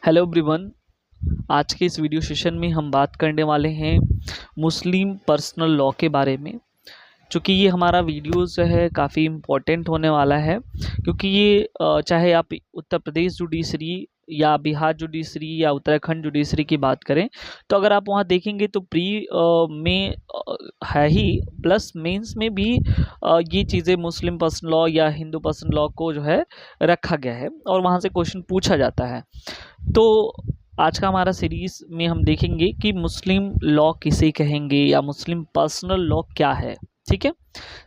Hello everyone. आज के इस वीडियो सेशन में हम बात करने वाले हैं मुस्लिम पर्सनल लॉ के बारे में। चूँकि ये हमारा वीडियो जो है काफ़ी इम्पोर्टेंट होने वाला है, क्योंकि ये चाहे आप उत्तर प्रदेश जुडिशरी या बिहार जुडिशरी या उत्तराखंड जुडिशरी की बात करें, तो अगर आप वहाँ देखेंगे तो प्री में है ही, प्लस मेंस में भी ये चीज़ें मुस्लिम पर्सनल लॉ या हिंदू पर्सनल लॉ को जो है रखा गया है और वहाँ से क्वेश्चन पूछा जाता है। तो आज का हमारा सीरीज में हम देखेंगे कि मुस्लिम लॉ किसे कहेंगे या मुस्लिम पर्सनल लॉ क्या है। ठीक है,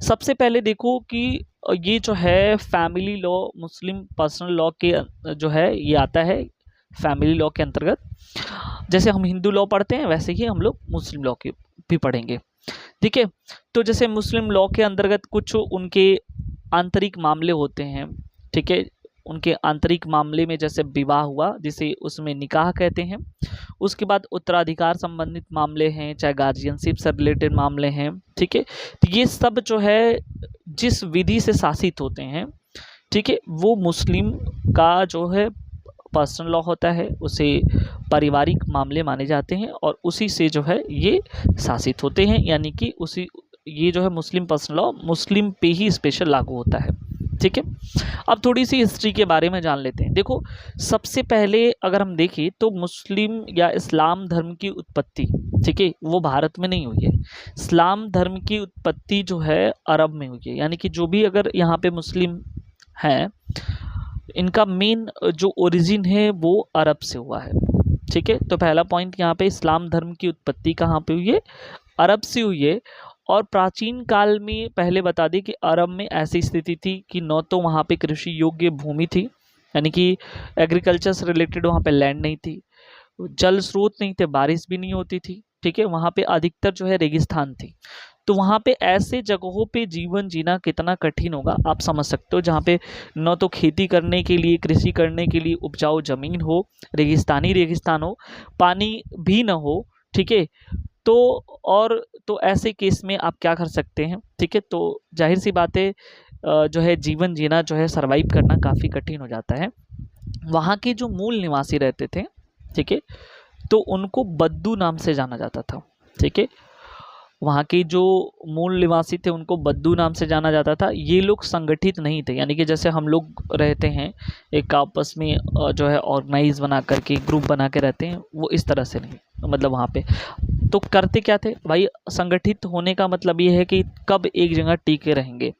सबसे पहले देखो कि ये जो है फैमिली लॉ मुस्लिम पर्सनल लॉ के जो है ये आता है फैमिली लॉ के अंतर्गत। जैसे हम हिंदू लॉ पढ़ते हैं वैसे ही हम लोग मुस्लिम लॉ के भी पढ़ेंगे। ठीक है, तो जैसे मुस्लिम लॉ के अंतर्गत कुछ उनके आंतरिक मामले होते हैं। ठीक है, उनके आंतरिक मामले में जैसे विवाह हुआ जिसे उसमें निकाह कहते हैं, उसके बाद उत्तराधिकार संबंधित मामले हैं, चाहे गार्जियनशिप से रिलेटेड मामले हैं। ठीक है, तो ये सब जो है जिस विधि से शासित होते हैं, ठीक है, वो मुस्लिम का जो है पर्सनल लॉ होता है, उसे पारिवारिक मामले माने जाते हैं और उसी से जो है ये शासित होते हैं, यानी कि उसी ये जो है मुस्लिम पर्सनल लॉ मुस्लिम पे ही स्पेशल लागू होता है। ठीक है, अब थोड़ी सी हिस्ट्री के बारे में जान लेते हैं। देखो, सबसे पहले अगर हम देखें तो मुस्लिम या इस्लाम धर्म की उत्पत्ति, ठीक है, वो भारत में नहीं हुई है। इस्लाम धर्म की उत्पत्ति जो है अरब में हुई है, यानी कि जो भी अगर यहाँ पे मुस्लिम हैं, इनका मेन जो ओरिजिन है वो अरब से हुआ है। ठीक है, तो पहला पॉइंट यहाँ पे इस्लाम धर्म की उत्पत्ति कहाँ पे हुई है? अरब से हुई है। और प्राचीन काल में पहले बता दें कि अरब में ऐसी स्थिति थी कि न तो वहाँ पे कृषि योग्य भूमि थी, यानी कि एग्रीकल्चर से रिलेटेड वहाँ पे लैंड नहीं थी, जल स्रोत नहीं थे, बारिश भी नहीं होती थी। ठीक है, वहाँ पे अधिकतर जो है रेगिस्तान थी। तो वहाँ पे ऐसे जगहों पे जीवन जीना कितना कठिन होगा आप समझ सकते हो, जहाँ पे न तो खेती करने के लिए, कृषि करने के लिए उपजाऊ जमीन हो, रेगिस्तान हो, पानी भी ना हो। ठीक है, तो और तो ऐसे केस में आप क्या कर सकते हैं? ठीक है, तो जाहिर सी बात है जो है जीवन जीना जो है सरवाइव करना काफ़ी कठिन हो जाता है। वहाँ के जो मूल निवासी रहते थे, ठीक है, तो उनको बद्दू नाम से जाना जाता था। ठीक है, वहाँ के जो मूल निवासी थे उनको बद्दू नाम से जाना जाता था। ये लोग संगठित नहीं थे, यानी कि जैसे हम लोग रहते हैं एक आपस में जो है ऑर्गेनाइज बना करके, ग्रुप बना के रहते हैं, वो इस तरह से नहीं। मतलब वहाँ पे तो करते क्या थे भाई? संगठित होने का मतलब ये है कि कब एक जगह टिके रहेंगे।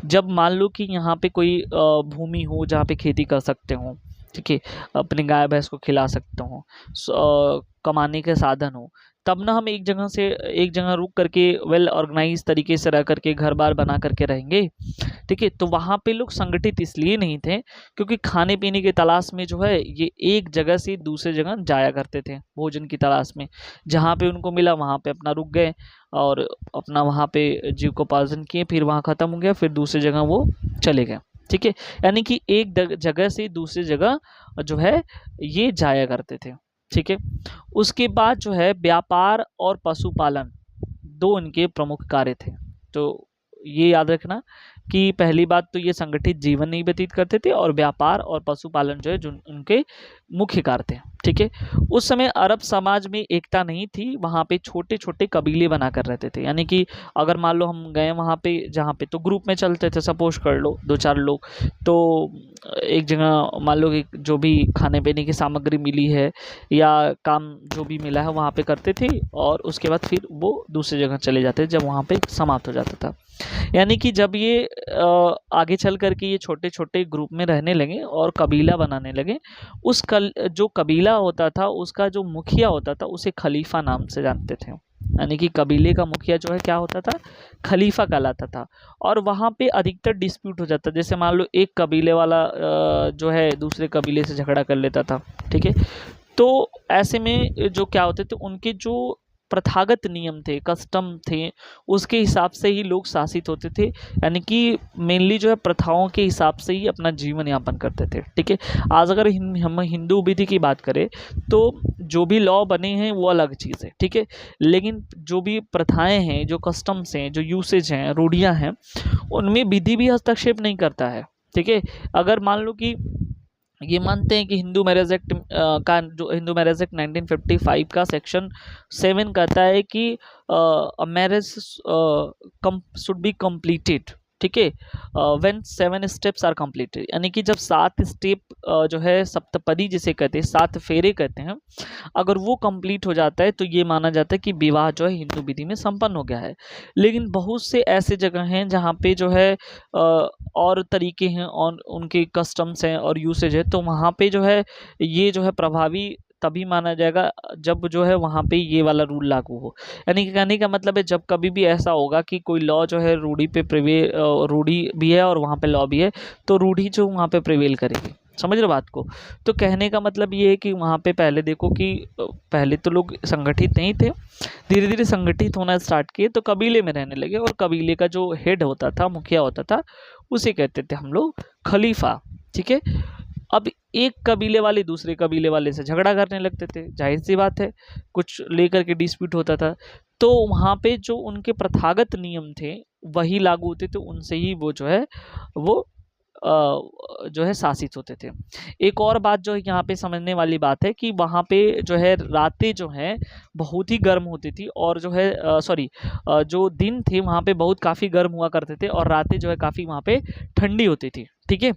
जब मान लो कि यहाँ पे कोई भूमि हो जहाँ पे खेती कर सकते हो, ठीक है, अपने गाय भैंस को खिला सकते हो, कमाने के साधन हो, तब ना हम एक जगह से एक जगह रुक करके वेल ऑर्गेनाइज तरीके से रह करके घर बार बना करके रहेंगे। ठीक है, तो वहाँ पे लोग संगठित इसलिए नहीं थे क्योंकि खाने पीने की तलाश में जो है ये एक जगह से दूसरे जगह जाया करते थे भोजन की तलाश में। जहाँ पे उनको मिला वहाँ पे अपना रुक गए और अपना वहाँ पे जीविकोपार्जन किए, फिर वहाँ ख़त्म हो गया, फिर दूसरी जगह वो चले गए। ठीक है, यानी कि एक जगह से दूसरी जगह जो है ये जाया करते थे। ठीक है, उसके बाद जो है व्यापार और पशुपालन दो इनके प्रमुख कार्य थे। तो ये याद रखना कि पहली बात तो ये संगठित जीवन नहीं व्यतीत करते थे और व्यापार और पशुपालन जो है जो उनके मुख्य कार्य थे। ठीक है, उस समय अरब समाज में एकता नहीं थी, वहाँ पे छोटे छोटे कबीले बनाकर रहते थे। यानी कि अगर मान लो हम गए वहाँ पे जहाँ पे तो ग्रुप में चलते थे, सपोज कर लो 2-4 लोग, तो एक जगह मान लो कि जो भी खाने पीने की सामग्री मिली है या काम जो भी मिला है वहाँ पे करते थे और उसके बाद फिर वो दूसरी जगह चले जाते जब वहाँ पे समाप्त हो जाता था। यानी कि जब ये आगे चल कर के ये छोटे छोटे ग्रुप में रहने लगे और कबीला बनाने लगे, जो कबीला होता था उसका जो मुखिया होता था उसे खलीफा नाम से जानते थे। यानी कि कबीले का मुखिया जो है क्या होता था? खलीफा कहलाता था। और वहाँ पे अधिकतर डिस्प्यूट हो जाता, जैसे मान लो एक कबीले वाला जो है दूसरे कबीले से झगड़ा कर लेता था। ठीक है, तो ऐसे में जो क्या होते थे उनके जो प्रथागत नियम थे, कस्टम थे, उसके हिसाब से ही लोग शासित होते थे। यानी कि मेनली जो है प्रथाओं के हिसाब से ही अपना जीवन यापन करते थे। ठीक है, आज अगर हम हिंदू विधि की बात करें तो जो भी लॉ बने हैं वो अलग चीज़ है। ठीक है, लेकिन जो भी प्रथाएं हैं, जो कस्टम्स हैं, जो यूसेज हैं, रूढ़ियाँ हैं, उनमें विधि भी हस्तक्षेप नहीं करता है। ठीक है, अगर मान लो कि ये मानते हैं कि हिंदू मैरिज एक्ट का जो हिंदू मैरिज एक्ट 1955 का सेक्शन 7 कहता है कि मैरिज शुड बी कंप्लीटेड, ठीक है, व्हेन 7 स्टेप्स आर कंप्लीटेड, यानी कि जब 7 स्टेप जो है सप्तपदी जिसे कहते हैं, 7 फेरे कहते हैं, अगर वो कंप्लीट हो जाता है तो ये माना जाता है कि विवाह जो है हिंदू विधि में संपन्न हो गया है। लेकिन बहुत से ऐसे जगह हैं जहाँ पे जो है और तरीके हैं और उनके कस्टम्स हैं और यूसेज है, तो वहाँ पे जो है ये जो है प्रभावी तभी माना जाएगा जब जो है वहाँ पे ये वाला रूल लागू हो। यानी कि कहने का मतलब है जब कभी भी ऐसा होगा कि कोई लॉ जो है रूढ़ी पे रूढ़ी भी है और वहाँ पे लॉ भी है, तो रूढ़ी जो वहाँ पे प्रिवेल करेगी। समझ रहे बात को? तो कहने का मतलब ये है कि वहाँ पे पहले देखो कि पहले तो लोग संगठित नहीं थे, धीरे धीरे संगठित होना स्टार्ट किए तो कबीले में रहने लगे, और कबीले का जो हेड होता था, मुखिया होता था, उसे कहते थे हम लोग खलीफा, ठीक है। अब एक कबीले वाले दूसरे कबीले वाले से झगड़ा करने लगते थे, जाहिर सी बात है, कुछ लेकर के डिस्प्यूट होता था, तो वहाँ पे जो उनके प्रथागत नियम थे वही लागू होते थे, उनसे ही वो जो है वो जो है शासित होते थे। एक और बात जो यहाँ पे समझने वाली बात है कि वहाँ पे जो है रातें जो हैं बहुत ही गर्म होती थी, और जो है जो दिन थे वहाँ पे बहुत काफ़ी गर्म हुआ करते थे, और रातें जो है काफ़ी वहाँ पे ठंडी होती थी, ठीक है।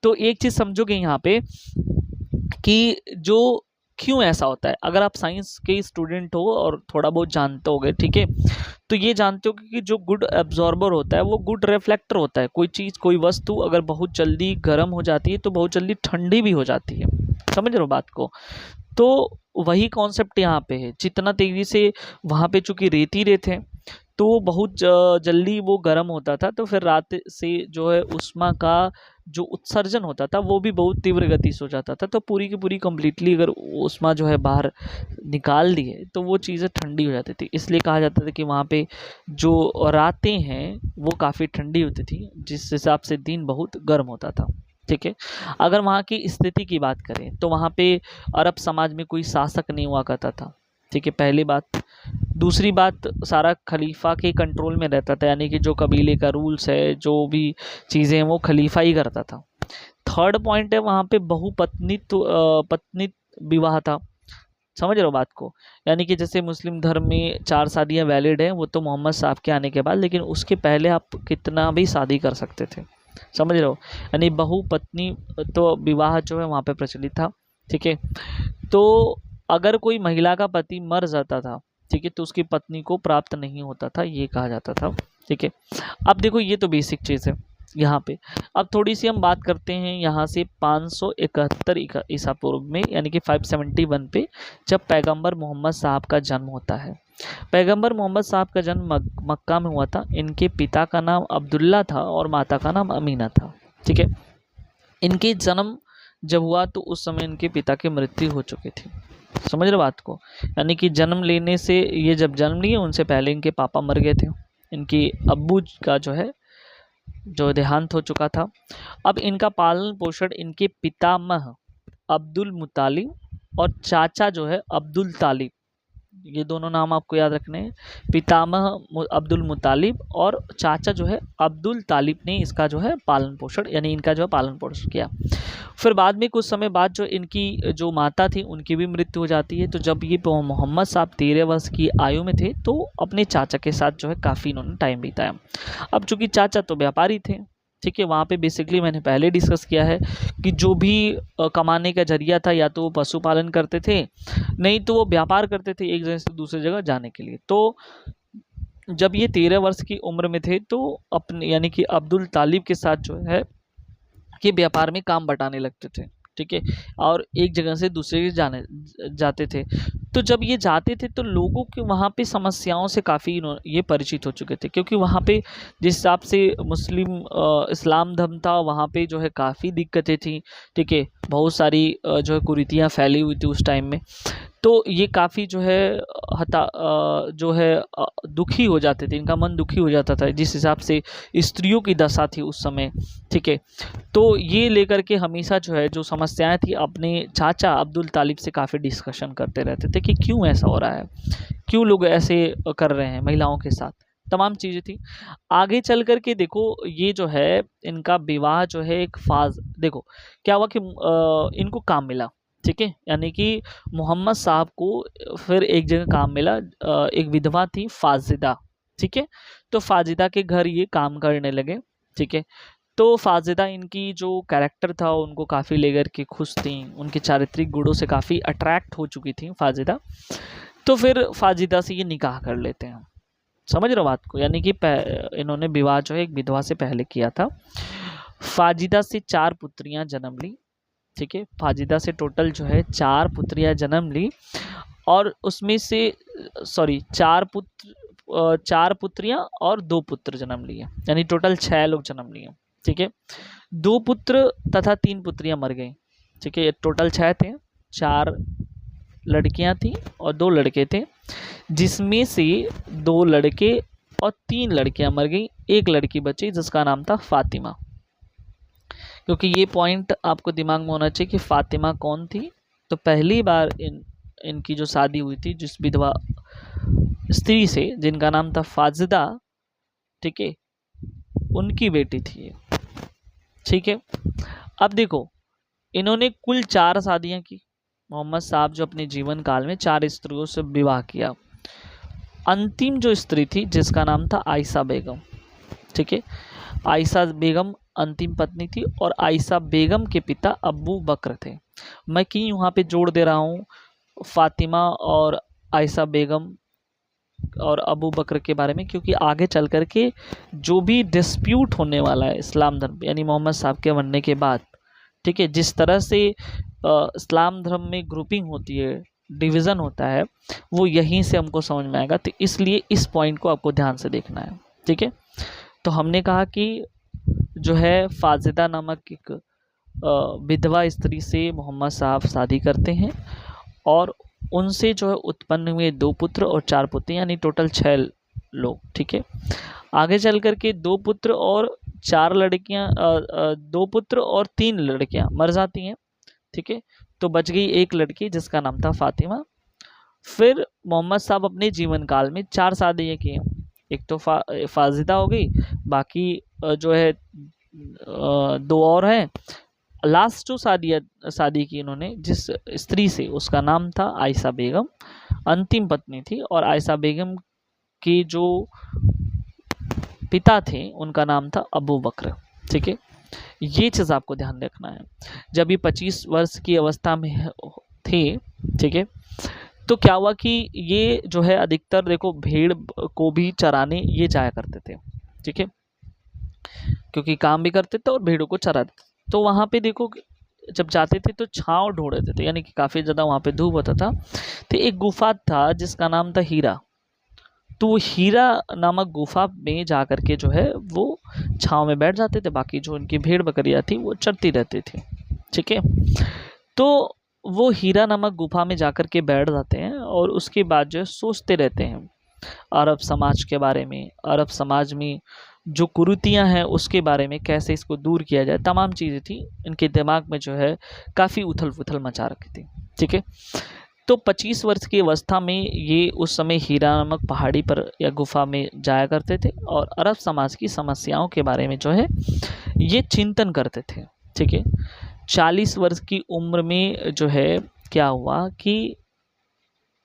तो एक चीज़ समझोगे यहाँ पे कि जो क्यों ऐसा होता है, अगर आप साइंस के स्टूडेंट हो और थोड़ा बहुत जानते होगे, ठीक है, तो ये जानते हो कि जो गुड एब्जॉर्बर होता है वो गुड रिफ्लेक्टर होता है। कोई चीज़, कोई वस्तु अगर बहुत जल्दी गर्म हो जाती है तो बहुत जल्दी ठंडी भी हो जाती है। समझ रहे हो बात को? तो वही कॉन्सेप्ट यहाँ पे है, जितना तेज़ी से वहाँ पे चूँकि रेत ही रेत है तो वो बहुत जल्दी वो गर्म होता था, तो फिर रात से जो है ऊष्मा का जो उत्सर्जन होता था वो भी बहुत तीव्र गति से हो जाता था, तो पूरी की पूरी कम्प्लीटली अगर ऊष्मा जो है बाहर निकाल दी है तो वो चीज़ें ठंडी हो जाती थी। इसलिए कहा जाता था कि वहाँ पे जो रातें हैं वो काफ़ी ठंडी होती थी, जिस हिसाब से दिन बहुत गर्म होता था, ठीक है। अगर वहाँ की स्थिति की बात करें तो वहाँ पे अरब समाज में कोई शासक नहीं हुआ करता था, ठीक है, पहली बात। दूसरी बात, सारा खलीफा के कंट्रोल में रहता था, यानी कि जो कबीले का रूल्स है, जो भी चीज़ें हैं वो खलीफा ही करता था। थर्ड पॉइंट है वहाँ पे पत्नी विवाह था। समझ रहे हो बात को? यानी कि जैसे मुस्लिम धर्म में 4 शादियाँ वैलिड हैं, वो तो मोहम्मद साहब के आने के बाद, लेकिन उसके पहले आप कितना भी शादी कर सकते थे। समझ रहे हो? यानी बहुपत्नी तो विवाह जो है वहाँ पे प्रचलित था, ठीक है। तो अगर कोई महिला का पति मर जाता था, ठीक है, तो उसकी पत्नी को प्राप्त नहीं होता था, ये कहा जाता था, ठीक है। अब देखो ये तो बेसिक चीज़ है यहाँ पे। अब थोड़ी सी हम बात करते हैं यहाँ से 571 ईसा पूर्व में, यानी कि 571 पे, जब पैगंबर मोहम्मद साहब का जन्म होता है। पैगंबर मोहम्मद साहब का जन्म मक्का में हुआ था। इनके पिता का नाम अब्दुल्ला था और माता का नाम अमीना था, ठीक है। इनके जन्म जब हुआ तो उस समय इनके पिता की मृत्यु हो चुकी थी। समझ रहे बात को? यानी कि जन्म लेने से, ये जब जन्म लिए उनसे पहले इनके पापा मर गए थे, इनकी अब्बू का जो है जो देहांत हो चुका था। अब इनका पालन पोषण इनके पितामह अब्दुल मुतालिब और चाचा जो है अब्दुल तालिब, ये दोनों नाम आपको याद रखने हैं। पितामह अब्दुल मुतालिब और चाचा जो है अब्दुल तालिब ने इसका जो है पालन पोषण, यानी इनका जो है पालन पोषण किया। फिर बाद में कुछ समय बाद जो इनकी जो माता थी उनकी भी मृत्यु हो जाती है। तो जब ये मोहम्मद साहब 13 वर्ष की आयु में थे तो अपने चाचा के साथ जो है काफ़ी इन्होंने टाइम बिताया। अब चूँकि चाचा तो व्यापारी थे, ठीक है, वहाँ पे बेसिकली मैंने पहले डिस्कस किया है कि जो भी कमाने का जरिया था, या तो वो पशुपालन करते थे, नहीं तो वो व्यापार करते थे एक जगह से दूसरी जगह जाने के लिए। तो जब ये 13 वर्ष की उम्र में थे तो अपने, यानी कि अब्दुल तालिब के साथ जो है कि व्यापार में काम बटाने लगते थे, ठीक है, और एक जगह से दूसरे जाते थे। तो जब ये जाते थे तो लोगों के वहाँ पे समस्याओं से काफ़ी ये परिचित हो चुके थे, क्योंकि वहाँ पे जिस हिसाब से मुस्लिम इस्लाम धर्म था, वहाँ पे जो है काफ़ी दिक्कतें थी, ठीक है, बहुत सारी जो है कुरीतियाँ फैली हुई थी उस टाइम में। तो ये काफ़ी जो है दुखी हो जाते थे, इनका मन दुखी हो जाता था जिस हिसाब से स्त्रियों की दशा थी उस समय, ठीक है। तो ये लेकर के हमेशा जो है जो समस्याएं थी अपने चाचा अब्दुल तालिब से काफ़ी डिस्कशन करते रहते थे कि क्यों ऐसा हो रहा है, क्यों लोग ऐसे कर रहे हैं महिलाओं के साथ, तमाम चीज़ें थी। आगे चल कर के देखो ये जो है इनका विवाह जो है एक फाज देखो क्या हुआ कि इनको काम मिला, ठीक है, यानी कि मोहम्मद साहब को फिर एक जगह काम मिला, एक विधवा थी फाजिदा, ठीक है, तो फाजिदा के घर ये काम करने लगे, ठीक है। तो फाजिदा इनकी जो कैरेक्टर था उनको काफ़ी लेकर के खुश थी, उनके चारित्रिक गुणों से काफ़ी अट्रैक्ट हो चुकी थी फाजिदा। तो फिर फाजिदा से ये निकाह कर लेते हैं, समझ रहे हो बात को, यानी कि इन्होंने विवाह जो है एक विधवा से पहले किया था। फाजिदा से 4 पुत्रियां जन्म ली, ठीक है, फाजिदा से टोटल जो है 4 पुत्रियां जन्म ली, और उसमें से सॉरी 4 पुत्रियां और 2 पुत्र जन्म लिए, यानी टोटल 6 लोग जन्म लिए, ठीक है। 2 पुत्र तथा 3 पुत्रियां मर गई, ठीक है, ये टोटल 6 थे, 4 लड़कियां थी और 2 लड़के थे, जिसमें से 2 लड़के और 3 लड़कियां मर गई, एक लड़की बची जिसका नाम था फातिमा। क्योंकि ये पॉइंट आपको दिमाग में होना चाहिए कि फातिमा कौन थी, तो पहली बार इनकी जो शादी हुई थी जिस विधवा स्त्री से जिनका नाम था फाजिदा, ठीक है, उनकी बेटी थी ये, ठीक है। अब देखो इन्होंने कुल 4 शादियां की, मोहम्मद साहब जो अपने जीवन काल में 4 स्त्रियों से विवाह किया। अंतिम जो स्त्री थी जिसका नाम था आयशा बेगम, ठीक है, आयशा बेगम अंतिम पत्नी थी, और आयशा बेगम के पिता अबू बकर थे। मैं क्यों यहाँ पे जोड़ दे रहा हूँ फातिमा और आयशा बेगम और अबू बकर के बारे में, क्योंकि आगे चल कर के जो भी डिस्प्यूट होने वाला है इस्लाम धर्म यानी मोहम्मद साहब के बनने के बाद, ठीक है, जिस तरह से इस्लाम धर्म में ग्रुपिंग होती है, डिवीज़न होता है, वो यहीं से हमको समझ में आएगा, तो इसलिए इस पॉइंट को आपको ध्यान से देखना है, ठीक है। तो हमने कहा कि जो है फाजिदा नामक एक विधवा स्त्री से मोहम्मद साहब शादी करते हैं, और उनसे जो है उत्पन्न हुए 2 पुत्र और 4 पुत्री, यानी टोटल 6 लोग, ठीक है। आगे चल कर के 2 पुत्र और 4 लड़कियां 2 पुत्र और 3 लड़कियां मर जाती हैं, ठीक है, तो बच गई एक लड़की जिसका नाम था फातिमा। फिर मोहम्मद साहब अपने जीवन काल में 4 शादियाँ की, एक तो फाजिदा हो गई, बाकी जो है 2 और हैं। लास्ट जो शादी की इन्होंने जिस स्त्री से, उसका नाम था आयशा बेगम, अंतिम पत्नी थी, और आयशा बेगम के जो पिता थे उनका नाम था अबू बकर, ठीक है। ये चीज़ आपको ध्यान रखना है। जब ये 25 वर्ष की अवस्था में थे, ठीक है, तो क्या हुआ कि ये जो है अधिकतर देखो भेड़ को भी चराने ये जाया करते थे, ठीक है, क्योंकि काम भी करते थे और भेड़ों को चराते थे। तो वहाँ पे देखो जब जाते थे तो छाँव ढूंढते थे, यानी कि काफ़ी ज़्यादा वहाँ पे धूप होता था, तो एक गुफा था जिसका नाम था हीरा। तो हीरा नामक गुफा में जा कर के जो है वो छाँव में बैठ जाते थे, बाकी जो उनकी भेड़ बकरियाँ थी वो चरती रहती थी, ठीक है। तो वो हीरा नामक गुफा में जा कर के बैठ जाते हैं, और उसके बाद जो है सोचते रहते हैं अरब समाज के बारे में, अरब समाज में जो कुरीतियाँ हैं उसके बारे में, कैसे इसको दूर किया जाए, तमाम चीज़ें थी इनके दिमाग में, जो है काफ़ी उथल पुथल मचा रखी थी, ठीक है। तो 25 वर्ष की अवस्था में ये उस समय हीरा नामक पहाड़ी पर या गुफा में जाया करते थे, और अरब समाज की समस्याओं के बारे में जो है ये चिंतन करते थे, ठीक है। 40 वर्ष की उम्र में जो है क्या हुआ कि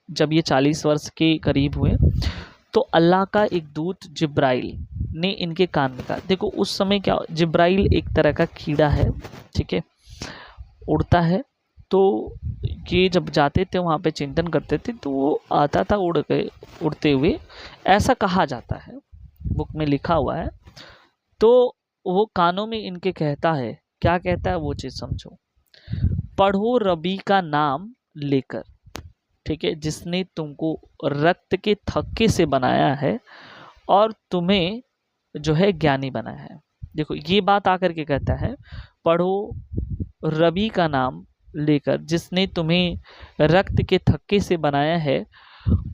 जब ये 40 वर्ष के करीब हुए तो अल्लाह का एक दूत जिब्राइल ने इनके कान में कहा, देखो उस समय क्या, जिब्राइल एक तरह का कीड़ा है, ठीक है, उड़ता है, तो ये जब जाते थे वहाँ पे चिंतन करते थे तो वो आता था उड़ते हुए, ऐसा कहा जाता है, बुक में लिखा हुआ है। तो वो कानों में इनके कहता है, क्या कहता है वो चीज़ समझो, पढ़ो रबी का नाम लेकर, ठीक है, जिसने तुमको रक्त के थक्के से बनाया है और तुम्हें जो है ज्ञानी बनाया है। देखो ये बात आकर के कहता है, पढ़ो रबी का नाम लेकर जिसने तुम्हें रक्त के थक्के से बनाया है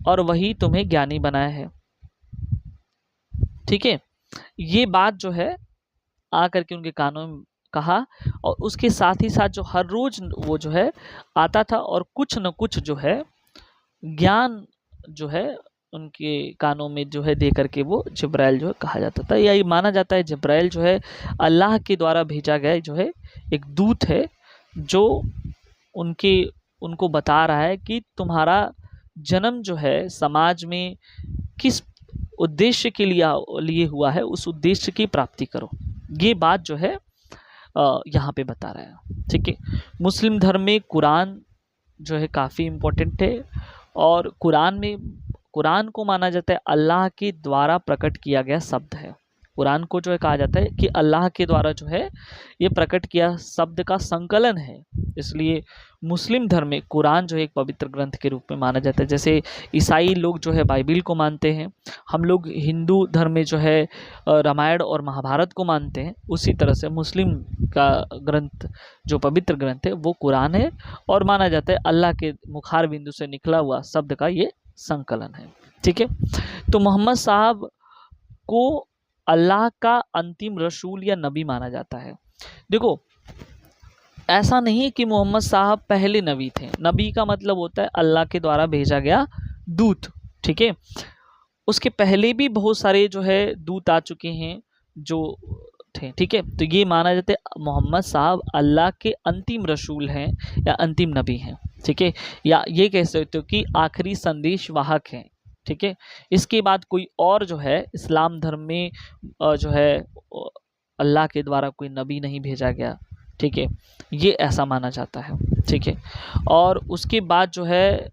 और वही तुम्हें ज्ञानी बनाया है, ठीक है। ये बात जो है आकर के उनके कानों में कहा, और उसके साथ ही साथ जो हर रोज वो जो है आता था और कुछ न कुछ जो है ज्ञान जो है उनके कानों में जो है दे करके वो जिब्राइल जो है कहा जाता था। यही माना जाता है जिब्राइल जो है अल्लाह के द्वारा भेजा गया जो है एक दूत है, जो उनको बता रहा है कि तुम्हारा जन्म जो है समाज में किस उद्देश्य के लिए हुआ है, उस उद्देश्य की प्राप्ति करो। ये बात जो है यहाँ पे बता रहा है। ठीक है, मुस्लिम धर्म में कुरान जो है काफ़ी इम्पोर्टेंट है, और कुरान को माना जाता है अल्लाह के द्वारा प्रकट किया गया शब्द है। कुरान को जो है कहा जाता है कि अल्लाह के द्वारा जो है ये प्रकट किया शब्द का संकलन है। इसलिए मुस्लिम धर्म में कुरान जो है एक पवित्र ग्रंथ के रूप में माना जाता है। जैसे ईसाई लोग जो है बाइबिल को मानते हैं, हम लोग हिंदू धर्म में जो है रामायण और महाभारत को मानते हैं, उसी तरह से मुस्लिम का ग्रंथ जो पवित्र ग्रंथ है वो कुरान है, और माना जाता है अल्लाह के मुखार बिंदु से निकला हुआ शब्द का ये संकलन है। ठीक है, तो मोहम्मद साहब को अल्लाह का अंतिम रसूल या नबी माना जाता है। देखो, ऐसा नहीं है कि मोहम्मद साहब पहले नबी थे। नबी का मतलब होता है अल्लाह के द्वारा भेजा गया दूत। ठीक है, उसके पहले भी बहुत सारे जो है दूत आ चुके हैं जो थे। ठीक है, तो ये माना जाता है मोहम्मद साहब अल्लाह के अंतिम रसूल हैं या अंतिम नबी हैं। ठीक है, या ये कह सकते हो कि आखिरी संदेश वाहक हैं। ठीक है, इसके बाद कोई और जो है इस्लाम धर्म में जो है अल्लाह के द्वारा कोई नबी नहीं भेजा गया। ठीक है, ये ऐसा माना जाता है। ठीक है, और उसके बाद जो है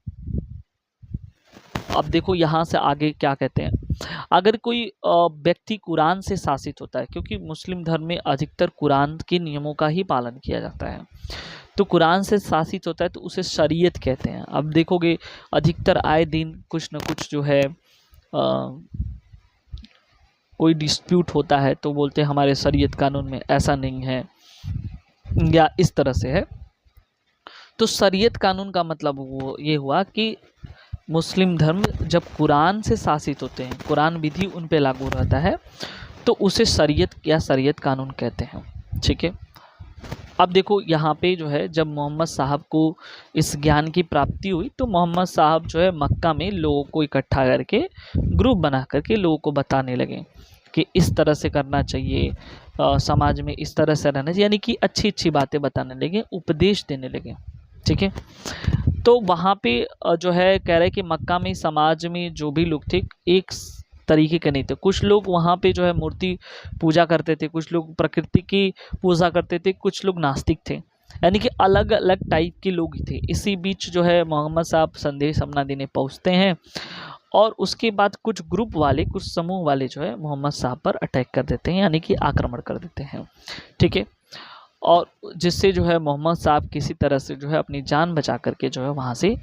अब देखो यहाँ से आगे क्या कहते हैं, अगर कोई व्यक्ति कुरान से शासित होता है, क्योंकि मुस्लिम धर्म में अधिकतर कुरान के नियमों का ही पालन किया जाता है, तो कुरान से शासित होता है तो उसे शरीयत कहते हैं। अब देखोगे अधिकतर आए दिन कुछ न कुछ जो है कोई डिस्प्यूट होता है तो बोलते हैं हमारे शरीयत कानून में ऐसा नहीं है, या इस तरह से है। तो शरीयत कानून का मतलब वो ये हुआ कि मुस्लिम धर्म जब कुरान से शासित होते हैं, कुरान विधि उन पे लागू रहता है, तो उसे शरीयत या शरीयत कानून कहते हैं। ठीक है, अब देखो यहाँ पे जो है जब मोहम्मद साहब को इस ज्ञान की प्राप्ति हुई, तो मोहम्मद साहब जो है मक्का में लोगों को इकट्ठा करके ग्रुप बना करके लोगों को बताने लगे कि इस तरह से करना चाहिए, समाज में इस तरह से रहना चाहिए, यानी कि अच्छी अच्छी बातें बताने लगे, उपदेश देने लगे। ठीक है, तो वहाँ पे जो है कह रहे कि मक्का में समाज में जो भी लोग थे एक तरीके के नहीं थे। कुछ लोग वहाँ पे जो है मूर्ति पूजा करते थे, कुछ लोग प्रकृति की पूजा करते थे, कुछ लोग नास्तिक थे, यानी कि अलग अलग टाइप के लोग थे। इसी बीच जो है मोहम्मद साहब संदेश अपना देने पहुँचते हैं, और उसके बाद कुछ ग्रुप वाले, कुछ समूह वाले जो है मोहम्मद साहब पर अटैक कर देते हैं, यानी कि आक्रमण कर देते हैं। ठीक है, और जिससे जो है मोहम्मद साहब किसी तरह से जो है अपनी जान बचा करके जो है वहाँ से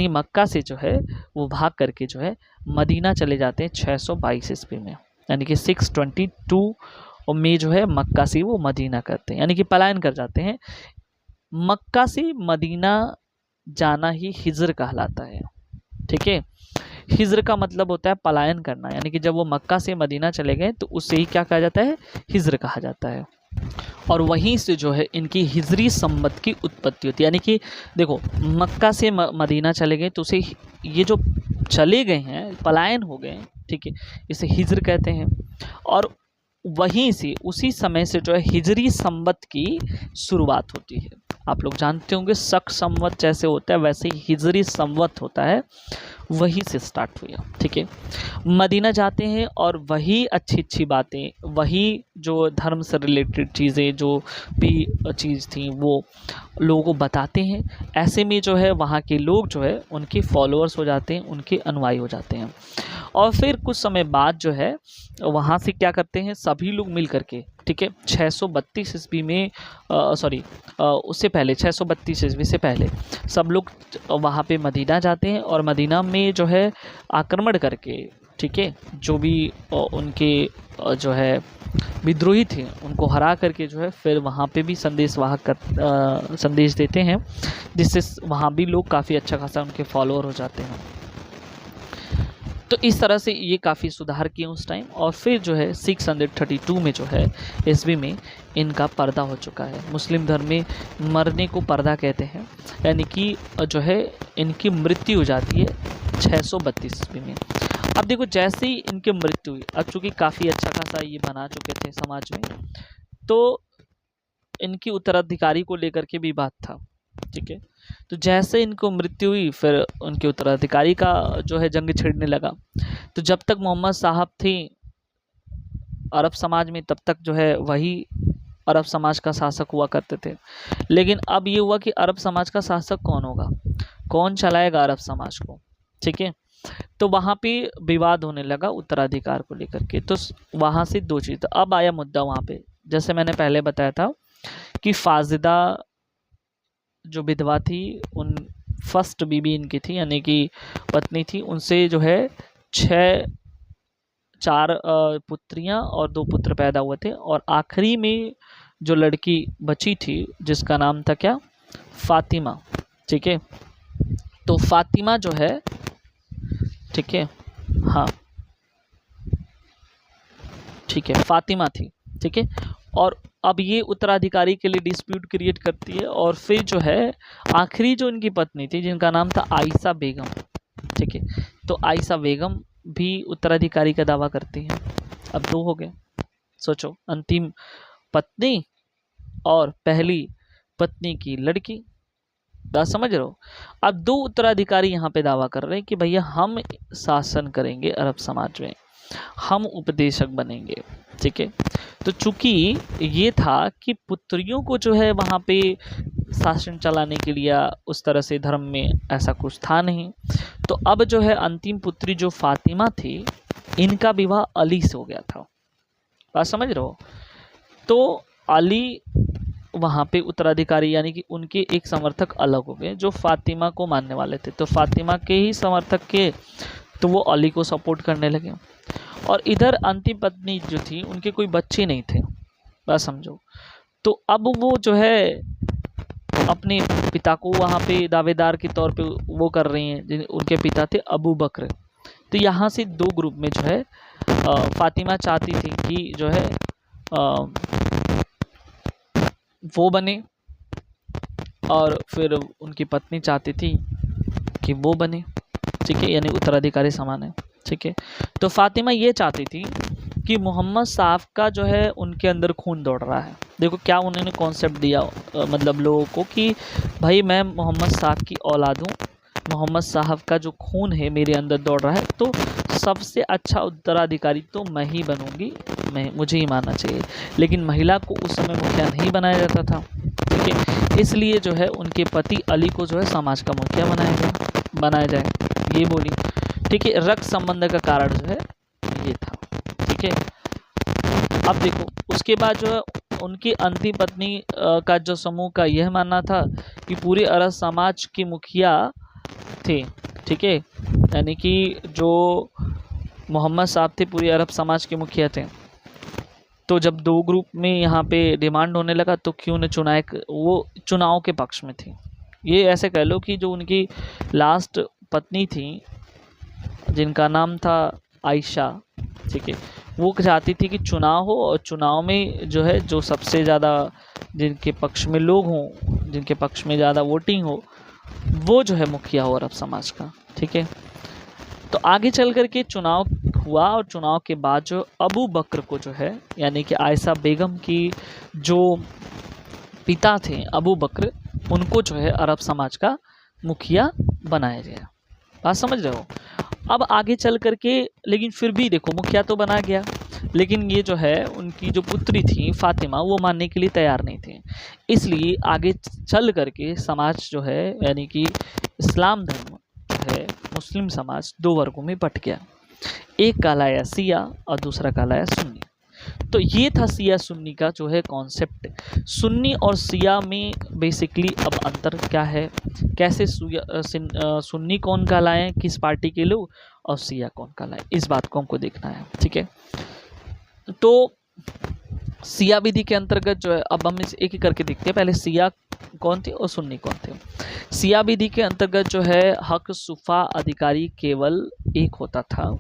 मक्का से जो है वो भाग करके जो है मदीना चले जाते हैं 622 ईस्वी में, यानी कि 622 में जो है मक्का से वो मदीना करते हैं, यानी कि पलायन कर जाते हैं। मक्का से मदीना जाना ही हिज्र कहलाता है। ठीक है, हिज्र का मतलब होता है पलायन करना, यानी कि जब वो मक्का से मदीना चले गए तो उससे ही क्या कहा जाता है, हिज्र कहा जाता है। और वहीं से जो है इनकी हिजरी संवत की उत्पत्ति होती है, यानी कि देखो मक्का से मदीना चले गए तो उसे ये जो चले गए हैं, पलायन हो गए, ठीक है, इसे हिज्र कहते हैं। और वहीं से उसी समय से जो है हिजरी संवत की शुरुआत होती है। आप लोग जानते होंगे शक संवत जैसे होता है वैसे ही हिजरी संवत होता है, वहीं से स्टार्ट हुआ। ठीक है, मदीना जाते हैं और वही अच्छी अच्छी बातें, वही जो धर्म से रिलेटेड चीज़ें जो भी चीज़ थी वो लोगों को बताते हैं। ऐसे में जो है वहाँ के लोग जो है उनके फॉलोअर्स हो जाते हैं, उनके अनुयायी हो जाते हैं। और फिर कुछ समय बाद जो है वहाँ से क्या करते हैं सभी लोग मिल करके, ठीक है, 632 ईस्वी में उससे पहले 632 ईस्वी से पहले सब लोग वहाँ पे मदीना जाते हैं, और मदीना में जो है आक्रमण करके, ठीक है, जो भी उनके जो है विद्रोही थे उनको हरा करके जो है फिर वहाँ पे भी संदेश देते हैं, जिससे वहाँ भी लोग काफ़ी अच्छा खासा उनके फॉलोअर हो जाते हैं। तो इस तरह से ये काफ़ी सुधार किए उस टाइम। और फिर जो है 632 में जो है ईस्वी में इनका पर्दा हो चुका है। मुस्लिम धर्म में मरने को पर्दा कहते हैं, यानी कि जो है इनकी मृत्यु हो जाती है 632 ईस्वी में। अब देखो जैसे ही इनकी मृत्यु हुई, अब चूंकि काफ़ी अच्छा खासा ये बना चुके थे समाज में, तो इनकी उत्तराधिकारी को लेकर के भी बात था। ठीक है, तो जैसे इनको मृत्यु हुई फिर उनके उत्तराधिकारी का जो है जंग छिड़ने लगा। तो जब तक मोहम्मद साहब थे अरब समाज में, तब तक जो है वही अरब समाज का शासक हुआ करते थे। लेकिन अब ये हुआ कि अरब समाज का शासक कौन होगा, कौन चलाएगा अरब समाज को। ठीक है, तो वहाँ पे विवाद होने लगा उत्तराधिकार को लेकर के। तो वहाँ से दो चीज़, तो अब आया मुद्दा वहाँ पे, जैसे मैंने पहले बताया था कि फाजिदा जो विधवा थी, उन फर्स्ट बीबी इनकी थी, यानी कि पत्नी थी, उनसे जो है 4 पुत्रियां और 2 पुत्र पैदा हुए थे। और आखिरी में जो लड़की बची थी जिसका नाम था क्या, फातिमा। ठीक है, तो फातिमा जो है, ठीक है, हाँ ठीक है, फातिमा थी। ठीक है, और अब ये उत्तराधिकारी के लिए डिस्प्यूट क्रिएट करती है। और फिर जो है आखिरी जो इनकी पत्नी थी जिनका नाम था आयशा बेगम। ठीक है, तो आयशा बेगम भी उत्तराधिकारी का दावा करती है। अब 2 हो गए, सोचो, अंतिम पत्नी और पहली पत्नी की लड़की, बात समझ रहे हो। अब 2 उत्तराधिकारी यहाँ पे दावा कर रहे हैं कि भैया हम शासन करेंगे अरब समाज में, हम उपदेशक बनेंगे। ठीक है, तो चूंकि ये था कि पुत्रियों को जो है वहाँ पे शासन चलाने के लिए उस तरह से धर्म में ऐसा कुछ था नहीं, तो अब जो है अंतिम पुत्री जो फातिमा थी, इनका विवाह अली से हो गया था। बात समझ रहे हो। तो अली वहाँ पे उत्तराधिकारी, यानी कि उनके एक समर्थक अलग हो गए जो फातिमा को मानने वाले थे। तो फातिमा के ही समर्थक के, तो वो अली को सपोर्ट करने लगे। और इधर अंतिम पत्नी जो थी, उनके कोई बच्चे नहीं थे, बात समझो। तो अब वो जो है अपने पिता को वहाँ पे दावेदार के तौर पे वो कर रही हैं, उनके पिता थे अबू बकर। तो यहाँ से 2 ग्रुप में जो है फातिमा चाहती थी कि जो है वो बने, और फिर उनकी पत्नी चाहती थी कि वो बने। ठीक है, यानी उत्तराधिकारी समान है। ठीक है, तो फातिमा ये चाहती थी कि मोहम्मद साहब का जो है उनके अंदर खून दौड़ रहा है। देखो क्या उन्होंने कॉन्सेप्ट दिया मतलब लोगों को कि भाई मैं मोहम्मद साहब की औलाद हूँ, मोहम्मद साहब का जो खून है मेरे अंदर दौड़ रहा है, तो सबसे अच्छा उत्तराधिकारी तो मैं ही बनूंगी, मुझे ही मानना चाहिए। लेकिन महिला को उस समय मुखिया नहीं बनाया जाता था। ठीक है, इसलिए जो है उनके पति अली को जो है समाज का मुखिया बनाया जाए, ये बोली। ठीक है, रक्त संबंध का कारण जो है ये था। ठीक है, अब देखो उसके बाद जो है उनकी अंतिम पत्नी का जो समूह का यह मानना था कि पूरे अरब समाज के मुखिया थे। ठीक है, यानी कि जो मोहम्मद साहब थे पूरे अरब समाज के मुखिया थे। तो जब 2 ग्रुप में यहाँ पे डिमांड होने लगा, तो क्यों न वो चुनाव के पक्ष में थी। ये ऐसे कह लो कि जो उनकी लास्ट पत्नी थी जिनका नाम था आयशा, ठीक है, वो चाहती थी कि चुनाव हो, और चुनाव में जो है जो सबसे ज़्यादा जिनके पक्ष में लोग हों, जिनके पक्ष में ज़्यादा वोटिंग हो, वो जो है मुखिया हो अरब समाज का। ठीक है, तो आगे चल कर के चुनाव हुआ, और चुनाव के बाद जो अबू बकर को जो है, यानी कि आयशा बेगम की जो पिता थे अबू बकर, उनको जो है अरब समाज का मुखिया बनाया गया। बात समझ रहे हो। अब आगे चल कर के, लेकिन फिर भी देखो मुखिया तो बना गया, लेकिन ये जो है उनकी जो पुत्री थी फातिमा, वो मानने के लिए तैयार नहीं थी। इसलिए आगे चल कर के समाज जो है, यानी कि इस्लाम धर्म जो है, मुस्लिम समाज 2 वर्गों में बट गया। एक कहलाया शिया और दूसरा कहलाया सुन्नी। तो ये था शिया सुन्नी का जो है कॉन्सेप्ट। सुन्नी और शिया में बेसिकली अब अंतर क्या है, कैसे सुन्नी कौन कहलाएं, किस पार्टी के लोग, और शिया कौन कहलाएं, इस बात को हमको देखना है। ठीक है, तो शिया विधि के अंतर्गत जो है, अब हम एक एक करके देखते हैं। पहले शिया कौन थे और सुन्नी कौन थे। शिया विधि के अंतर्गत जो है हक सुफा अधिकारी केवल एक होता था।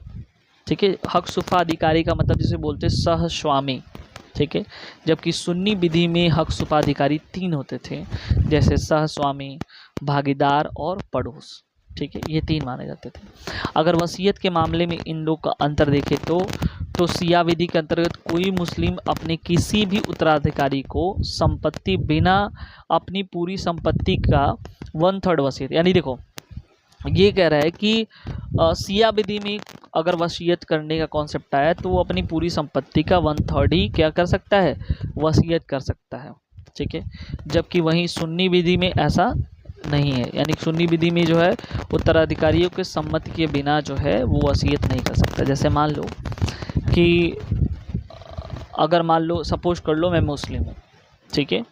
ठीक है, हक सुफा अधिकारी का मतलब जिसे बोलते सहस्वामी। ठीक है, जबकि सुन्नी विधि में हक सुफा अधिकारी 3 होते थे, जैसे सहस्वामी, भागीदार और पड़ोस। ठीक है, ये 3 माने जाते थे। अगर वसीयत के मामले में इन लोग का अंतर देखें तो सिया विधि के अंतर्गत कोई मुस्लिम अपने किसी भी उत्तराधिकारी को संपत्ति बिना अपनी पूरी संपत्ति का 1/3 वसीयत, यानी देखो ये कह रहा है कि सिया विधि में अगर वसीयत करने का कॉन्सेप्ट आया तो वो अपनी पूरी संपत्ति का 1/3 ही क्या कर सकता है, वसीयत कर सकता है। ठीक है, जबकि वहीं सुन्नी विधि में ऐसा नहीं है, यानी सुन्नी विधि में जो है उत्तराधिकारियों के सम्मति के बिना जो है वो वसीयत नहीं कर सकता। जैसे मान लो कि अगर मान लो सपोज कर लो मैं मुस्लिम हूँ, ठीक है,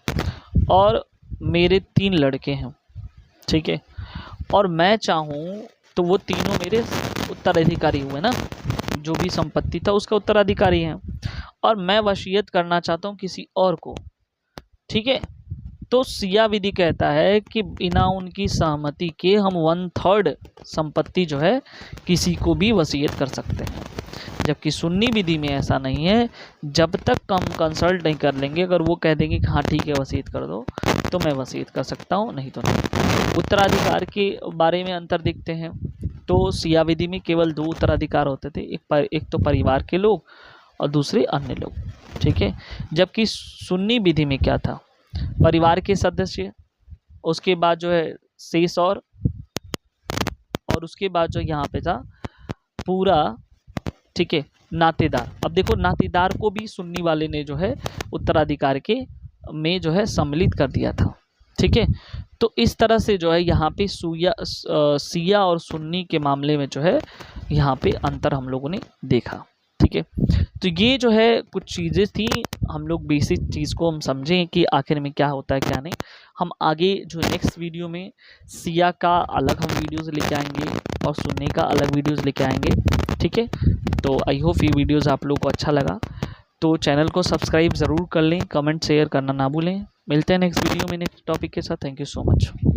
और मेरे 3 लड़के हैं, ठीक है, और मैं चाहूँ तो वो तीनों मेरे उत्तराधिकारी हुए ना, जो भी संपत्ति था उसका उत्तराधिकारी हैं, और मैं वसीयत करना चाहता हूँ किसी और को, ठीक है, तो सिया विधि कहता है कि बिना उनकी सहमति के हम 1/3 संपत्ति जो है किसी को भी वसीयत कर सकते हैं। जबकि सुन्नी विधि में ऐसा नहीं है, जब तक हम कंसल्ट नहीं कर लेंगे, अगर वो कह देंगे कि हाँ ठीक है वसीयत कर दो तो मैं वसीयत कर सकता हूँ, नहीं तो नहीं। उत्तराधिकार के बारे में अंतर देखते हैं तो सिया विधि में केवल 2 उत्तराधिकार होते थे, एक तो परिवार के लोग और दूसरे अन्य लोग, ठीक है। जबकि सुन्नी विधि में क्या था, परिवार के सदस्य, उसके बाद जो है शेष और उसके बाद जो यहाँ पे था पूरा, ठीक है, नातेदार। अब देखो नातेदार को भी सुन्नी वाले ने जो है उत्तराधिकार के में जो है सम्मिलित कर दिया था, ठीक है। तो इस तरह से जो है यहाँ पे सिया और सुन्नी के मामले में जो है यहाँ पे अंतर हम लोगों ने देखा, ठीक है। तो ये जो है कुछ चीज़ें थी, हम लोग बेसिक चीज़ को हम समझें कि आखिर में क्या होता है क्या नहीं। हम आगे जो नेक्स्ट वीडियो में सिया का अलग हम वीडियोज़ लेके आएंगे और सुन्नी का अलग वीडियोज़ लेके आएंगे, ठीक है। तो आई होप ये वीडियोज़ आप लोगों को अच्छा लगा, तो चैनल को सब्सक्राइब ज़रूर कर लें, कमेंट शेयर करना ना भूलें। मिलते हैं नेक्स्ट वीडियो में नेक्स्ट टॉपिक के साथ। Thank you so much.